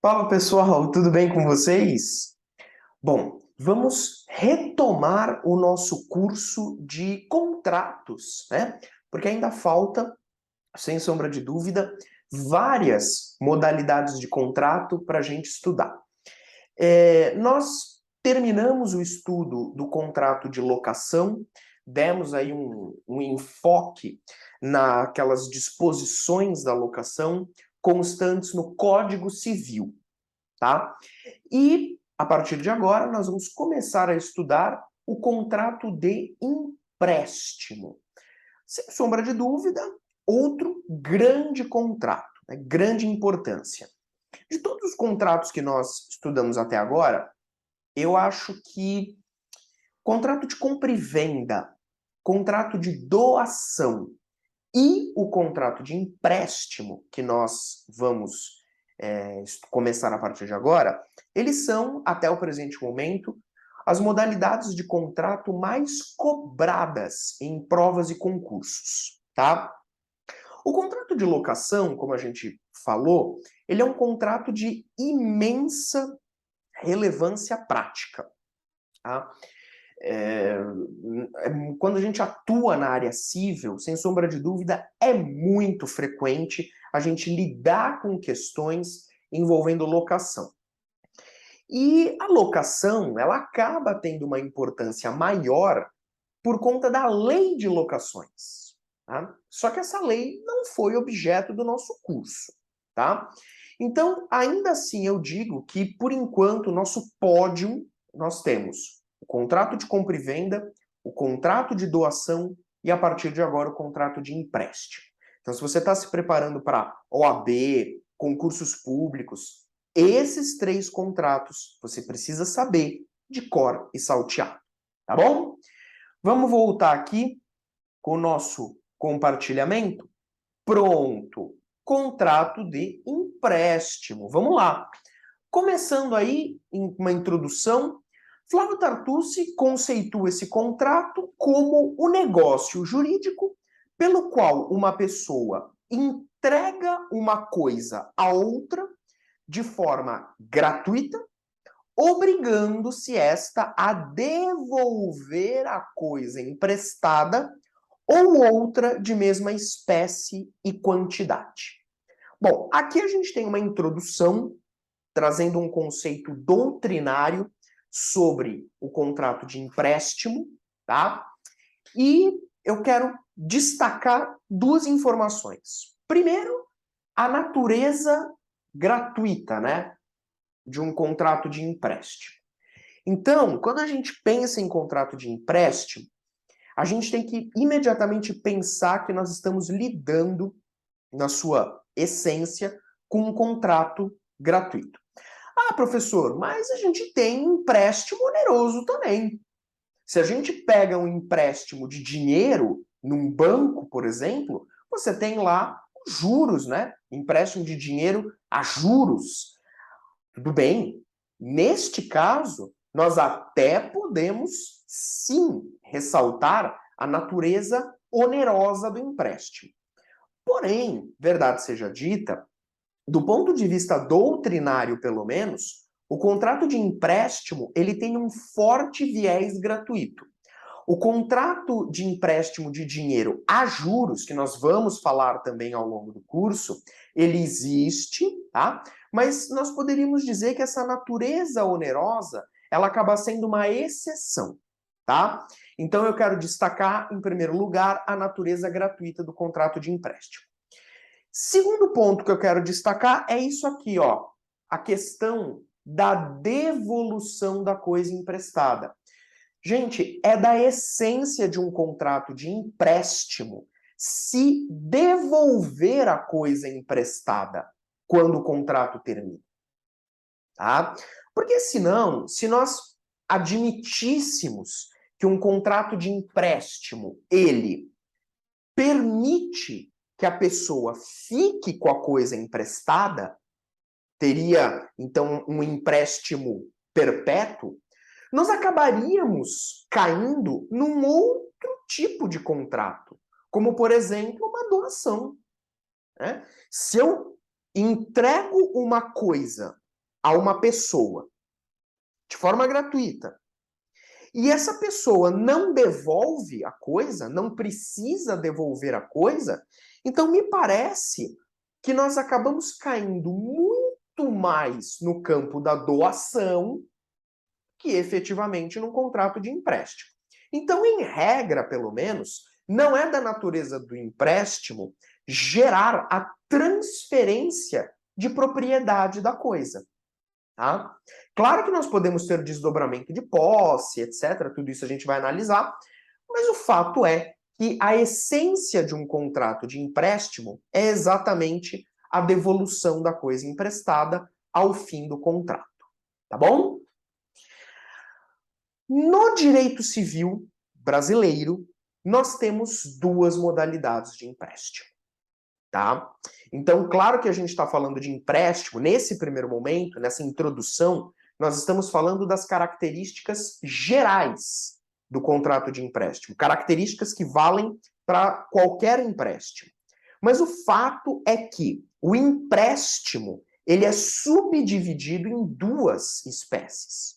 Fala pessoal, tudo bem com vocês? Bom, vamos retomar o nosso curso de contratos, né? Porque ainda falta, sem sombra de dúvida, várias modalidades de contrato para a gente estudar. Nós terminamos o estudo do contrato de locação, demos aí um enfoque naquelas disposições da locação constantes no Código Civil, tá? E, a partir de agora, nós vamos começar a estudar o contrato de empréstimo. Sem sombra de dúvida, outro grande contrato, né? Grande importância. De todos os contratos que nós estudamos até agora, eu acho que contrato de compra e venda, contrato de doação e o contrato de empréstimo, que nós vamos começar a partir de agora, eles são, até o presente momento, as modalidades de contrato mais cobradas em provas e concursos, tá? O contrato de locação, como a gente falou, ele é um contrato de imensa relevância prática, tá? Quando a gente atua na área civil, sem sombra de dúvida, é muito frequente a gente lidar com questões envolvendo locação. E a locação, ela acaba tendo uma importância maior por conta da lei de locações, tá? Só que essa lei não foi objeto do nosso curso, tá? Então, ainda assim, eu digo que, por enquanto, o nosso pódio, nós temos o contrato de compra e venda, o contrato de doação e, a partir de agora, o contrato de empréstimo. Então, se você está se preparando para OAB, concursos públicos, esses três contratos você precisa saber de cor e salteado, tá bom? Vamos voltar aqui com o nosso compartilhamento? Pronto! Contrato de empréstimo. Vamos lá. Começando aí, em uma introdução, Flávio Tartucci conceitua esse contrato como o negócio jurídico pelo qual uma pessoa entrega uma coisa a outra de forma gratuita, obrigando-se esta a devolver a coisa emprestada ou outra de mesma espécie e quantidade. Bom, aqui a gente tem uma introdução trazendo um conceito doutrinário sobre o contrato de empréstimo, tá? E eu quero destacar duas informações. Primeiro, a natureza gratuita, né, de um contrato de empréstimo. Então, quando a gente pensa em contrato de empréstimo, a gente tem que imediatamente pensar que nós estamos lidando, na sua essência, com um contrato gratuito. Ah, professor, mas a gente tem empréstimo oneroso também. Se a gente pega um empréstimo de dinheiro num banco, por exemplo, você tem lá os juros, né? Empréstimo de dinheiro a juros. Tudo bem. Neste caso, nós até podemos, sim, ressaltar a natureza onerosa do empréstimo. Porém, verdade seja dita, do ponto de vista doutrinário, pelo menos, o contrato de empréstimo ele tem um forte viés gratuito. O contrato de empréstimo de dinheiro a juros, que nós vamos falar também ao longo do curso, ele existe, tá? Mas nós poderíamos dizer que essa natureza onerosa, ela acaba sendo uma exceção, tá? Então eu quero destacar, em primeiro lugar, a natureza gratuita do contrato de empréstimo. Segundo ponto que eu quero destacar é isso aqui, ó, a questão da devolução da coisa emprestada. Gente, é da essência de um contrato de empréstimo se devolver a coisa emprestada quando o contrato termina, tá? Porque senão, se nós admitíssemos que um contrato de empréstimo, ele permite que a pessoa fique com a coisa emprestada, teria, então, um empréstimo perpétuo, nós acabaríamos caindo num outro tipo de contrato, como, por exemplo, uma doação, né? Se eu entrego uma coisa a uma pessoa, de forma gratuita, e essa pessoa não devolve a coisa, não precisa devolver a coisa, então me parece que nós acabamos caindo muito mais no campo da doação que efetivamente num contrato de empréstimo. Então, em regra, pelo menos, não é da natureza do empréstimo gerar a transferência de propriedade da coisa. Tá? Claro que nós podemos ter desdobramento de posse, etc. Tudo isso a gente vai analisar, mas o fato é que a essência de um contrato de empréstimo é exatamente a devolução da coisa emprestada ao fim do contrato. Tá bom? No direito civil brasileiro, nós temos duas modalidades de empréstimo. Tá? Então, claro que a gente está falando de empréstimo, nesse primeiro momento, nessa introdução, nós estamos falando das características gerais do contrato de empréstimo, características que valem para qualquer empréstimo. Mas o fato é que o empréstimo, ele é subdividido em duas espécies.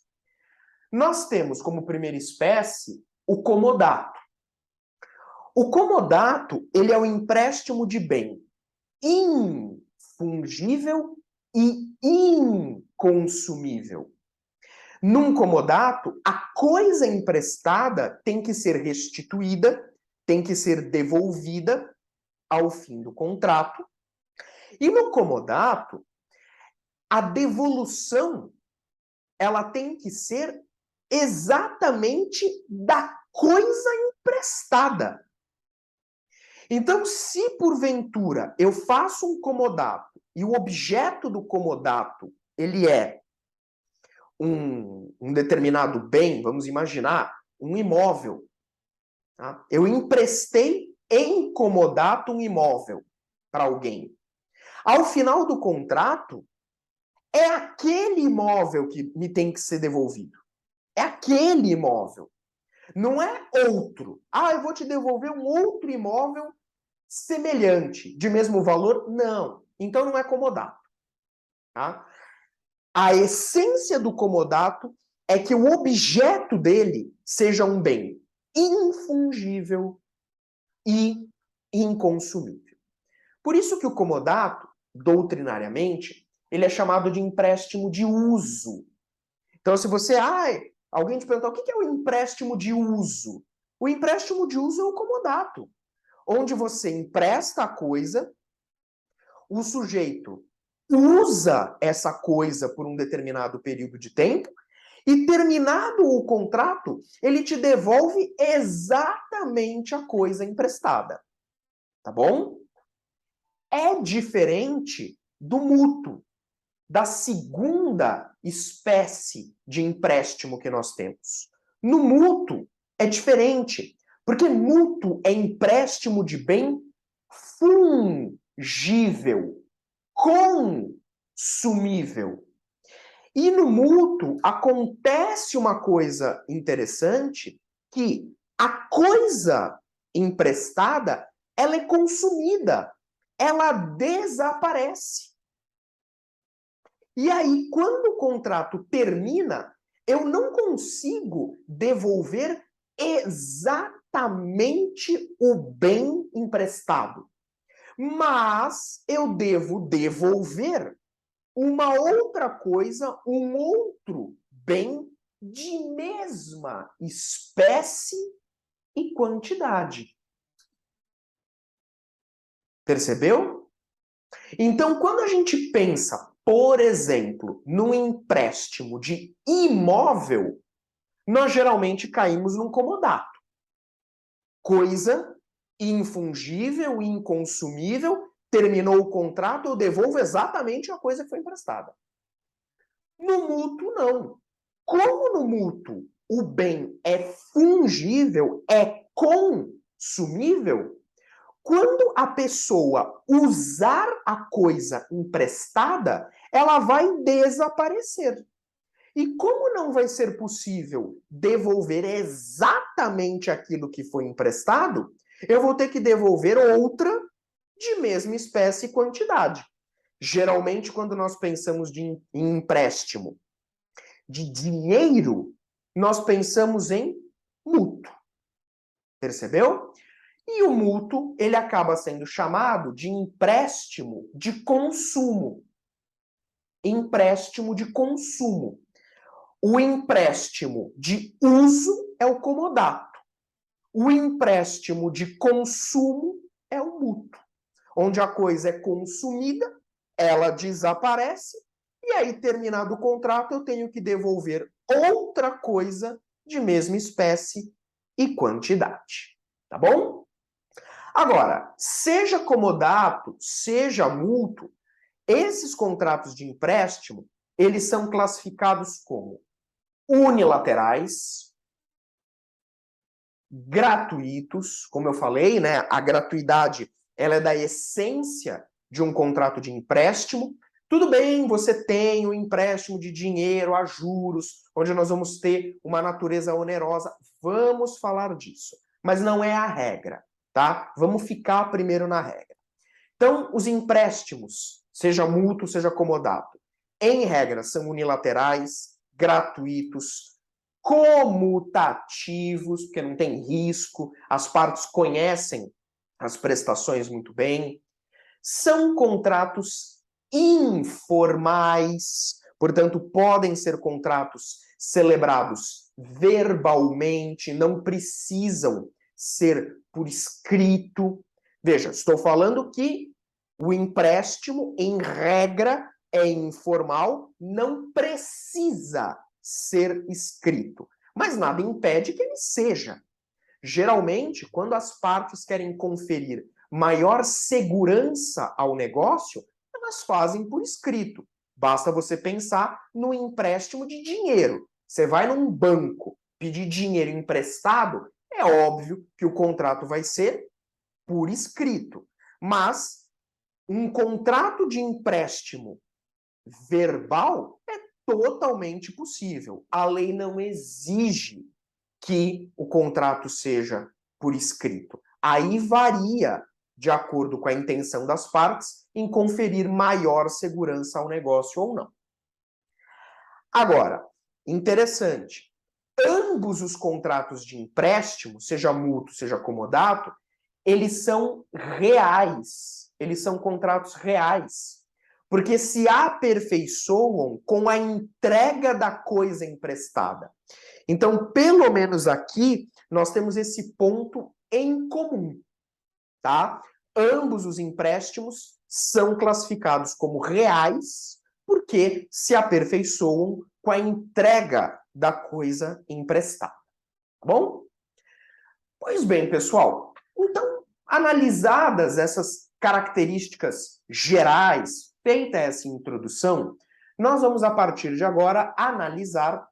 Nós temos como primeira espécie o comodato. O comodato, ele é o empréstimo de bem infungível e inconsumível. Num comodato, a coisa emprestada tem que ser restituída, tem que ser devolvida ao fim do contrato. E no comodato, a devolução ela tem que ser exatamente da coisa emprestada. Então, se porventura eu faço um comodato e o objeto do comodato ele é um determinado bem, vamos imaginar, um imóvel. Tá? Eu emprestei em comodato um imóvel para alguém. Ao final do contrato, é aquele imóvel que me tem que ser devolvido. É aquele imóvel. Não é outro. Ah, eu vou te devolver um outro imóvel semelhante, de mesmo valor? Não. Então não é comodato. Tá? A essência do comodato é que o objeto dele seja um bem infungível e inconsumível. Por isso que o comodato, doutrinariamente, ele é chamado de empréstimo de uso. Então, se você... alguém te perguntar o que é o empréstimo de uso? O empréstimo de uso é o comodato, onde você empresta a coisa, o sujeito usa essa coisa por um determinado período de tempo, e terminado o contrato, ele te devolve exatamente a coisa emprestada. Tá bom? É diferente do mútuo, da segunda espécie de empréstimo que nós temos. No mútuo é diferente, porque mútuo é empréstimo de bem fungível, consumível. E no mútuo acontece uma coisa interessante, que a coisa emprestada, ela é consumida, ela desaparece. E aí, quando o contrato termina, eu não consigo devolver exatamente o bem emprestado. Mas eu devo devolver uma outra coisa, um outro bem de mesma espécie e quantidade. Percebeu? Então, quando a gente pensa, por exemplo, num empréstimo de imóvel, nós geralmente caímos num comodato. Coisa infungível, inconsumível, terminou o contrato, eu devolvo exatamente a coisa que foi emprestada. No mútuo, não. Como no mútuo o bem é fungível, é consumível, quando a pessoa usar a coisa emprestada, ela vai desaparecer. E como não vai ser possível devolver exatamente aquilo que foi emprestado, eu vou ter que devolver outra de mesma espécie e quantidade. Geralmente, quando nós pensamos em empréstimo de dinheiro, nós pensamos em mútuo. Percebeu? E o mútuo, ele acaba sendo chamado de empréstimo de consumo. Empréstimo de consumo. O empréstimo de uso é o comodato. O empréstimo de consumo é o mútuo. Onde a coisa é consumida, ela desaparece, e aí, terminado o contrato, eu tenho que devolver outra coisa de mesma espécie e quantidade. Tá bom? Agora, seja comodato, seja mútuo, esses contratos de empréstimo, eles são classificados como unilaterais, gratuitos, como eu falei, né? A gratuidade, ela é da essência de um contrato de empréstimo. Tudo bem, você tem um empréstimo de dinheiro a juros, onde nós vamos ter uma natureza onerosa. Vamos falar disso, mas não é a regra, tá? Vamos ficar primeiro na regra. Então, os empréstimos, seja mútuo, seja comodato, em regra, são unilaterais, gratuitos, comutativos, porque não tem risco, as partes conhecem as prestações muito bem. São contratos informais, portanto, podem ser contratos celebrados verbalmente, não precisam ser por escrito. Veja, estou falando que o empréstimo, em regra, é informal, não precisa ser escrito. Mas nada impede que ele seja. Geralmente, quando as partes querem conferir maior segurança ao negócio, elas fazem por escrito. Basta você pensar no empréstimo de dinheiro. Você vai num banco pedir dinheiro emprestado, é óbvio que o contrato vai ser por escrito. Mas um contrato de empréstimo verbal é totalmente possível. A lei não exige que o contrato seja por escrito. Aí varia de acordo com a intenção das partes em conferir maior segurança ao negócio ou não. Agora, interessante, ambos os contratos de empréstimo, seja mútuo, seja comodato, eles são reais, eles são contratos reais, porque se aperfeiçoam com a entrega da coisa emprestada. Então, pelo menos aqui, nós temos esse ponto em comum, tá? Ambos os empréstimos são classificados como reais porque se aperfeiçoam com a entrega da coisa emprestada, tá bom? Pois bem, pessoal, então, analisadas essas características gerais, feita essa introdução, nós vamos, a partir de agora, analisar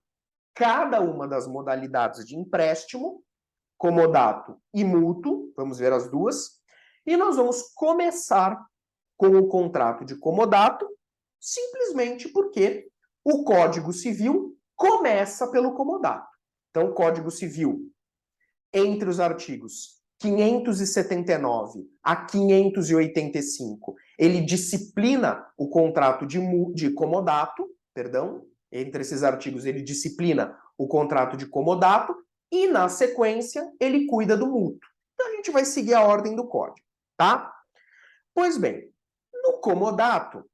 cada uma das modalidades de empréstimo, comodato e mútuo, vamos ver as duas, e nós vamos começar com o contrato de comodato, simplesmente porque o Código Civil começa pelo comodato. Então, o Código Civil, entre os artigos 579 a 585, ele disciplina o contrato de comodato, perdão, entre esses artigos ele disciplina o contrato de comodato e, na sequência, ele cuida do mútuo. Então, a gente vai seguir a ordem do código, tá? Pois bem, no comodato,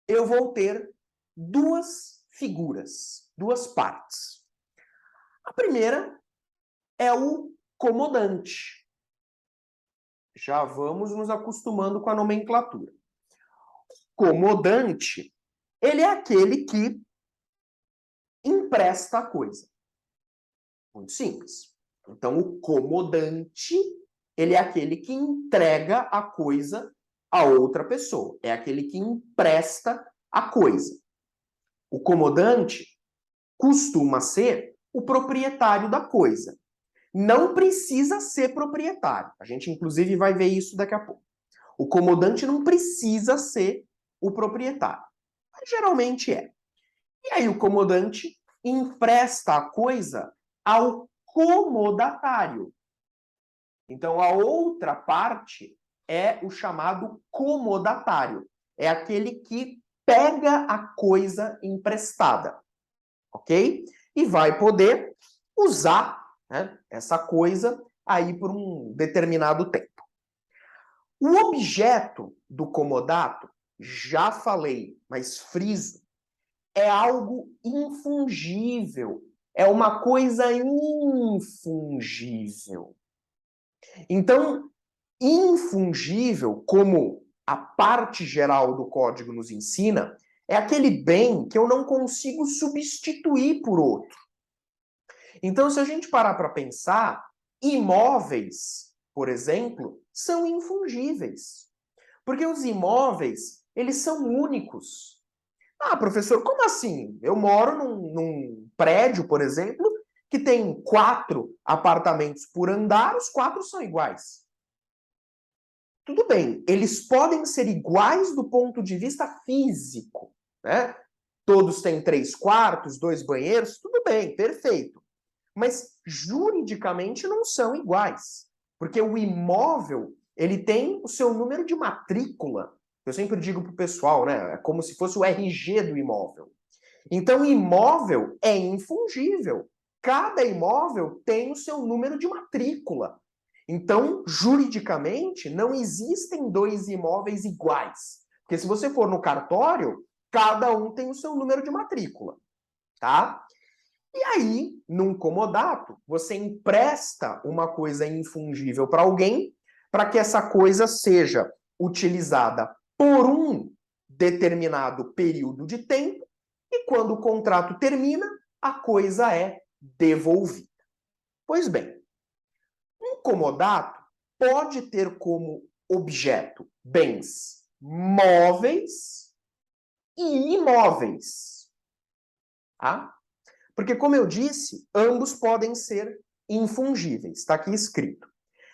eu vou ter duas figuras, duas partes. A primeira é o comodante. Já vamos nos acostumando com a nomenclatura. Comodante, ele é aquele que empresta a coisa. Muito simples. Então, o comodante, ele é aquele que entrega a coisa a outra pessoa. É aquele que empresta a coisa. O comodante costuma ser o proprietário da coisa. Não precisa ser proprietário. A gente, inclusive, vai ver isso daqui a pouco. O comodante não precisa ser o proprietário. Mas geralmente é. E aí o comodante empresta a coisa ao comodatário. Então, a outra parte é o chamado comodatário. é aquele que pega a coisa emprestada, ok? E vai poder usar, né, essa coisa aí por um determinado tempo. O objeto do comodato, já falei, mas friso, é algo infungível. É uma coisa infungível. Então, infungível, como a parte geral do código nos ensina, é aquele bem que eu não consigo substituir por outro. Então, se a gente parar para pensar, imóveis, por exemplo, são infungíveis. Porque os imóveis, eles são únicos. Ah, professor, como assim? Eu moro num prédio, por exemplo, que tem 4 apartamentos por andar, os 4 são iguais. Tudo bem, eles podem ser iguais do ponto de vista físico, né? Todos têm 3 quartos, 2 banheiros, tudo bem, perfeito. Mas juridicamente não são iguais, porque o imóvel, ele tem o seu número de matrícula. Eu sempre digo para o pessoal, né? É como se fosse o RG do imóvel. Então, imóvel é infungível. Cada imóvel tem o seu número de matrícula. Então, juridicamente, não existem 2 imóveis iguais. Porque se você for no cartório, cada um tem o seu número de matrícula, tá? E aí, num comodato, você empresta uma coisa infungível para alguém, para que essa coisa seja utilizada por um determinado período de tempo, e quando o contrato termina, a coisa é devolvida. Pois bem, um comodato pode ter como objeto bens móveis e imóveis. Tá? Porque, como eu disse, ambos podem ser infungíveis. Está aqui escrito.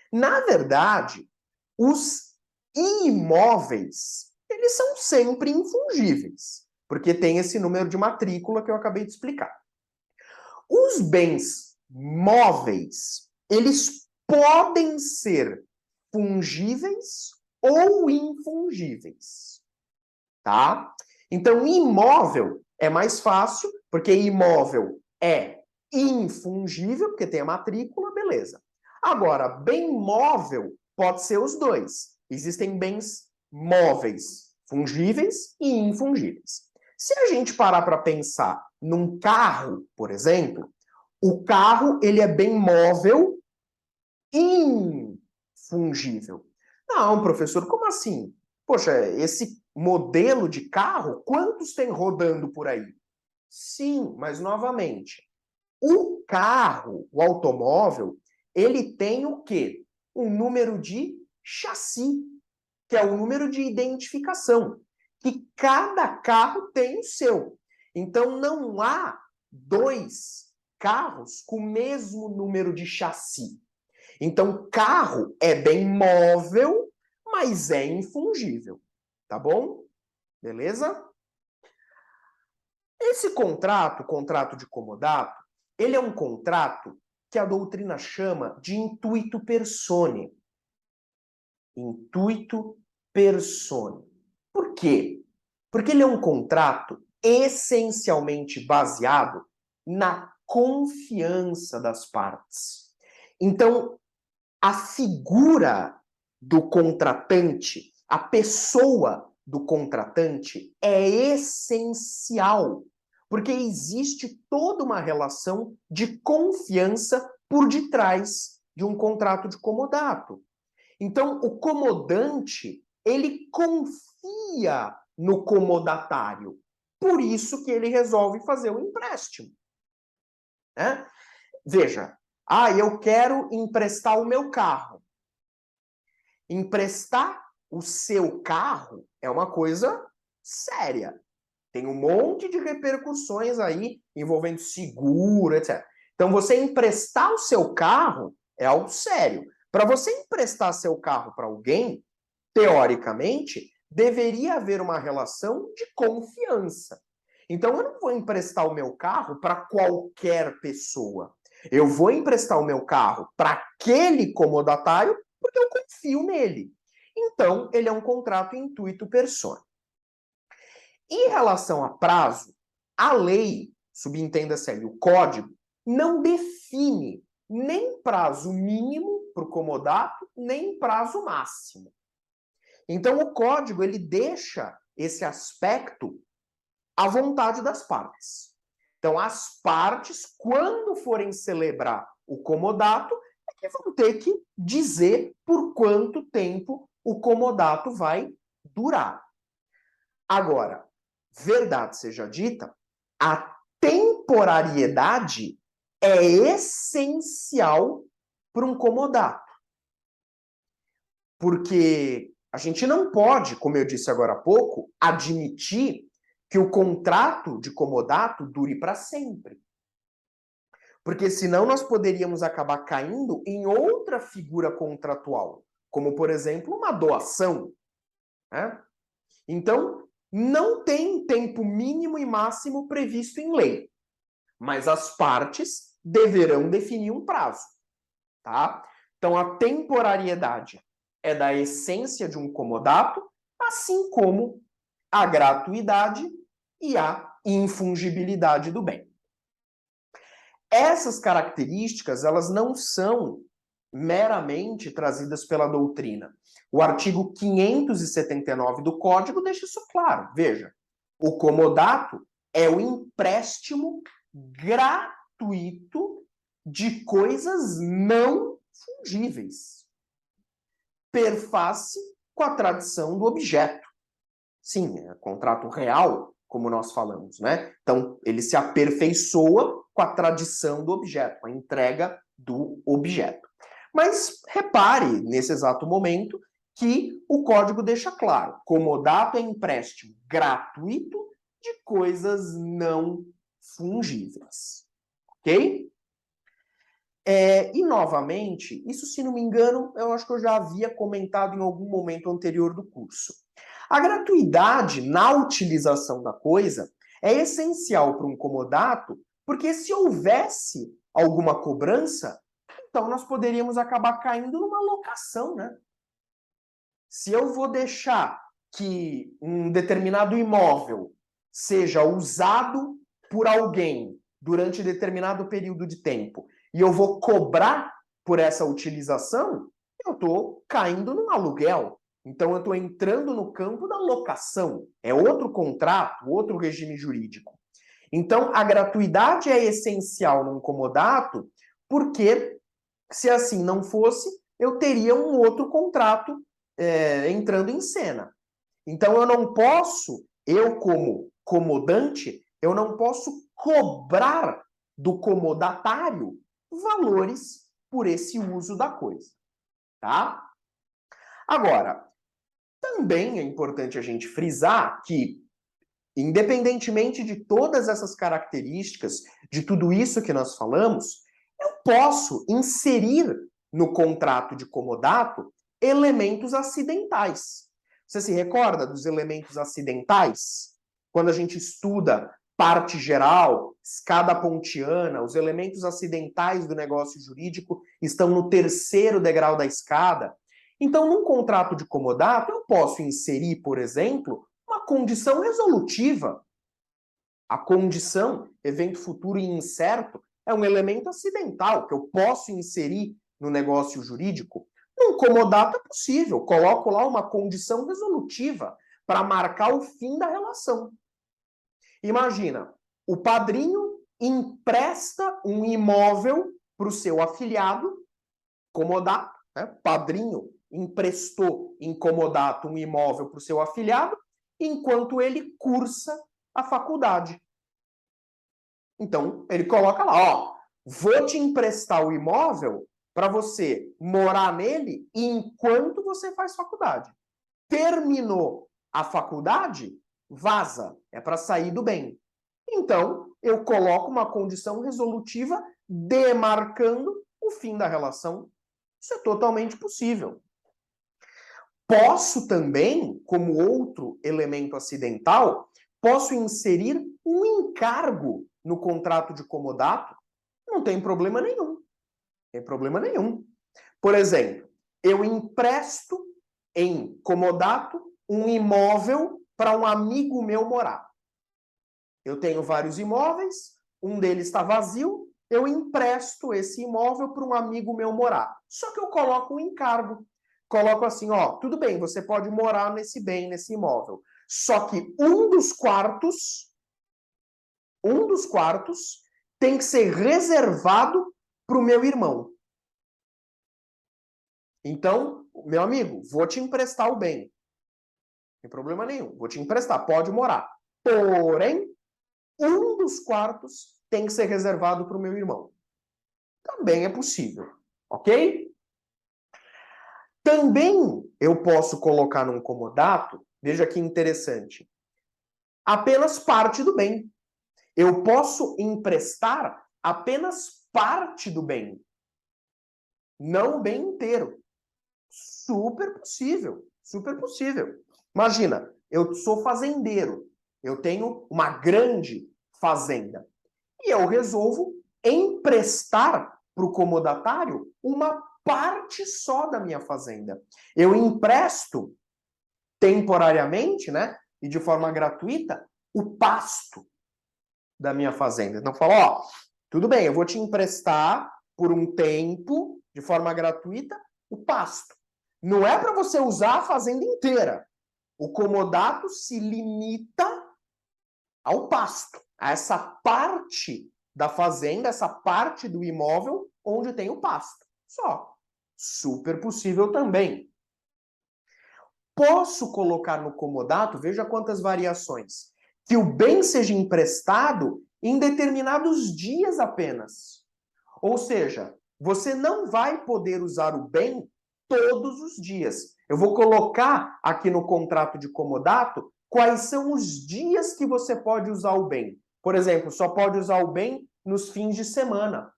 Na verdade, os imóveis, eles são sempre infungíveis, porque tem esse número de matrícula que eu acabei de explicar. Os bens móveis, eles podem ser fungíveis ou infungíveis, tá? Então, imóvel é mais fácil, porque imóvel é infungível, porque tem a matrícula, beleza. Agora, bem móvel pode ser os dois. Existem bens móveis, fungíveis e infungíveis. Se a gente parar para pensar num carro, por exemplo, o carro ele é bem móvel, infungível. Não, professor, como assim? Poxa, esse modelo de carro, quantos tem rodando por aí? Sim, mas novamente, o carro, o automóvel, ele tem o quê? Um número de chassi, que é o número de identificação, que cada carro tem o seu. Então não há 2 carros com o mesmo número de chassi. Então, carro é bem móvel, mas é infungível. Tá bom? Beleza? Esse contrato, contrato de comodato, ele é um contrato que a doutrina chama de intuito personae. Intuito personae. Por quê? Porque ele é um contrato essencialmente baseado na confiança das partes. Então, a figura do contratante, a pessoa do contratante é essencial, porque existe toda uma relação de confiança por detrás de um contrato de comodato. Então, o comodante, ele confia no comodatário. Por isso que ele resolve fazer o empréstimo. Né? Veja, eu quero emprestar o meu carro. Emprestar o seu carro é uma coisa séria. Tem um monte de repercussões aí envolvendo seguro, etc. Então, você emprestar o seu carro é algo sério. Para você emprestar seu carro para alguém, teoricamente, deveria haver uma relação de confiança. Então, eu não vou emprestar o meu carro para qualquer pessoa. Eu vou emprestar o meu carro para aquele comodatário porque eu confio nele. Então, ele é um contrato intuito personae. Em relação a prazo, a lei, subentenda-se aí, o código, não define nem prazo mínimo para o comodato, nem prazo máximo. Então, o código ele deixa esse aspecto à vontade das partes. Então, as partes, quando forem celebrar o comodato, é que vão ter que dizer por quanto tempo o comodato vai durar. Agora, verdade seja dita, a temporariedade é essencial para um comodato. Porque a gente não pode, como eu disse agora há pouco, admitir que o contrato de comodato dure para sempre. Porque senão nós poderíamos acabar caindo em outra figura contratual, como, por exemplo, uma doação, né? Então, não tem tempo mínimo e máximo previsto em lei, mas as partes deverão definir um prazo, tá? Então, a temporariedade é da essência de um comodato, assim como a gratuidade e a infungibilidade do bem. Essas características, elas não são meramente trazidas pela doutrina. O artigo 579 do Código deixa isso claro. Veja, o comodato é o empréstimo gratuito de coisas não fungíveis, per face com a tradição do objeto. Sim, é contrato real, como nós falamos, né? Então, ele se aperfeiçoa com a tradição do objeto, com a entrega do objeto. Mas repare, nesse exato momento, que o código deixa claro: comodato é empréstimo gratuito de coisas não fungíveis. Ok? E, novamente, isso, se não me engano, eu acho que eu já havia comentado em algum momento anterior do curso. A gratuidade na utilização da coisa é essencial para um comodato, porque se houvesse alguma cobrança, então nós poderíamos acabar caindo numa locação, né? Se eu vou deixar que um determinado imóvel seja usado por alguém durante determinado período de tempo e eu vou cobrar por essa utilização, eu estou caindo num aluguel. Então, eu estou entrando no campo da locação. É outro contrato, outro regime jurídico. Então, a gratuidade é essencial num comodato, porque se assim não fosse, eu teria um outro contrato entrando em cena. Então, eu não posso, eu como comodante, eu não posso cobrar do comodatário valores por esse uso da coisa, tá? Agora, também é importante a gente frisar que, independentemente de todas essas características, de tudo isso que nós falamos, eu posso inserir no contrato de comodato elementos acidentais. Você se recorda dos elementos acidentais? Quando a gente estuda parte geral, escada pontiana, os elementos acidentais do negócio jurídico estão no terceiro degrau da escada. Então, num contrato de comodato, eu posso inserir, por exemplo, uma condição resolutiva. A condição, evento futuro e incerto, é um elemento acidental que eu posso inserir no negócio jurídico. Num comodato é possível, coloco lá uma condição resolutiva para marcar o fim da relação. Imagina, o padrinho empresta um imóvel para o seu afilhado, comodato, né? Padrinho emprestou em comodato um imóvel para o seu afilhado, enquanto ele cursa a faculdade. Então, ele coloca lá, ó, vou te emprestar o imóvel para você morar nele enquanto você faz faculdade. Terminou a faculdade, vaza, é para sair do bem. Então, eu coloco uma condição resolutiva demarcando o fim da relação. Isso é totalmente possível. Posso também, como outro elemento acidental, posso inserir um encargo no contrato de comodato. Não tem problema nenhum. Não tem problema nenhum. Por exemplo, eu empresto em comodato um imóvel para um amigo meu morar. Eu tenho vários imóveis, um deles está vazio, eu empresto esse imóvel para um amigo meu morar. Só que eu coloco um encargo. Coloco assim, ó, tudo bem, você pode morar nesse bem, nesse imóvel. Só que um dos quartos tem que ser reservado para o meu irmão. Então, meu amigo, vou te emprestar o bem. Não tem problema nenhum, vou te emprestar, pode morar. Porém, um dos quartos tem que ser reservado para o meu irmão. Também é possível, ok? Também eu posso colocar num comodato, veja que interessante, apenas parte do bem. Eu posso emprestar apenas parte do bem, não o bem inteiro. Super possível, super possível. Imagina, eu sou fazendeiro, eu tenho uma grande fazenda e eu resolvo emprestar para o comodatário uma parte só da minha fazenda. Eu empresto temporariamente, né, e de forma gratuita, o pasto da minha fazenda. Então, falo, ó, tudo bem, eu vou te emprestar por um tempo, de forma gratuita, o pasto. Não é para você usar a fazenda inteira. O comodato se limita ao pasto, a essa parte da fazenda, essa parte do imóvel onde tem o pasto. Só. Super possível também. Posso colocar no comodato, veja quantas variações, que o bem seja emprestado em determinados dias apenas. Ou seja, você não vai poder usar o bem todos os dias. Eu vou colocar aqui no contrato de comodato quais são os dias que você pode usar o bem. Por exemplo, só pode usar o bem nos fins de semana.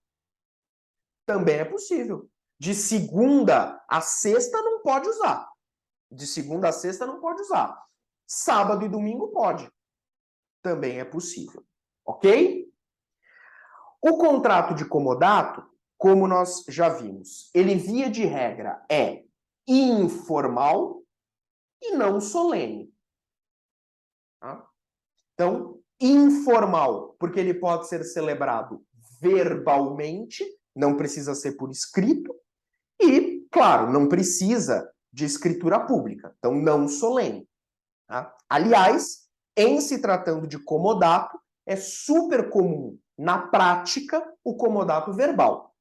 Também é possível. De segunda a sexta não pode usar. De segunda a sexta não pode usar. Sábado e domingo pode. Também é possível. Ok? O contrato de comodato, como nós já vimos, ele via de regra é informal e não solene. Tá? Então, informal, porque ele pode ser celebrado verbalmente, não precisa ser por escrito, e, claro, não precisa de escritura pública, então não solene. Tá? Aliás, em se tratando de comodato, é super comum na prática o comodato verbal.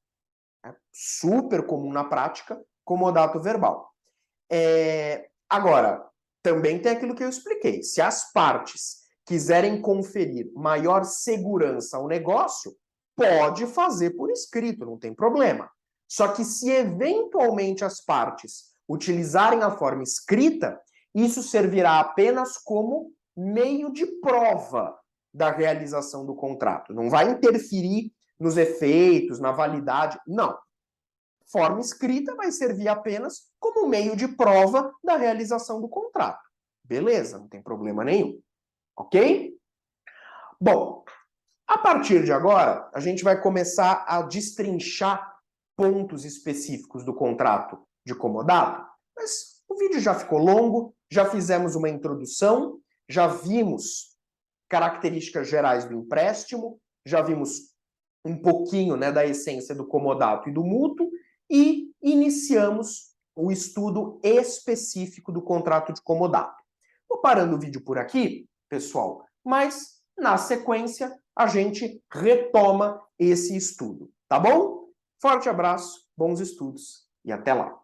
É super comum na prática comodato verbal. Agora, também tem aquilo que eu expliquei. Se as partes quiserem conferir maior segurança ao negócio, pode fazer por escrito, não tem problema. Só que se eventualmente as partes utilizarem a forma escrita, isso servirá apenas como meio de prova da realização do contrato. Não vai interferir nos efeitos, na validade, não. Forma escrita vai servir apenas como meio de prova da realização do contrato. Beleza, não tem problema nenhum. Ok? Bom, a partir de agora, a gente vai começar a destrinchar pontos específicos do contrato de comodato, mas o vídeo já ficou longo, já fizemos uma introdução, já vimos características gerais do empréstimo, já vimos um pouquinho, né, da essência do comodato e do mútuo, e iniciamos o estudo específico do contrato de comodato. Vou parando o vídeo por aqui, pessoal, mas na sequência a gente retoma esse estudo, tá bom? Forte abraço, bons estudos e até lá!